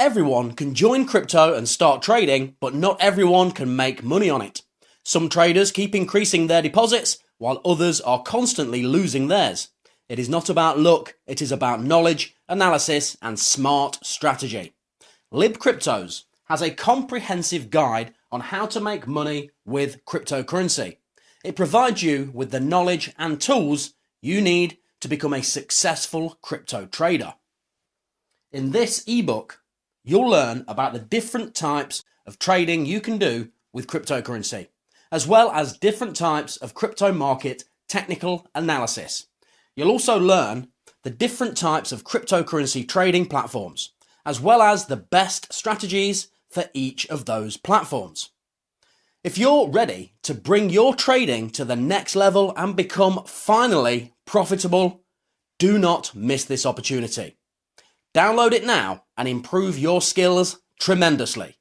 Everyone can join crypto and start trading, but not everyone can make money on it. Some traders keep increasing their deposits, while others are constantly losing theirs. It is not about luck, it is about knowledge, analysis, and smart strategy. LibCryptos has a comprehensive guide on how to make money with cryptocurrency. It provides you with the knowledge and tools you need to become a successful crypto trader. In this ebook, you'll learn about the different types of trading you can do with cryptocurrency, as well as different types of crypto market technical analysis. You'll also learn the different types of cryptocurrency trading platforms, as well as the best strategies for each of those platforms. If you're ready to bring your trading to the next level and become finally profitable, do not miss this opportunity. Download it now and improve your skills tremendously.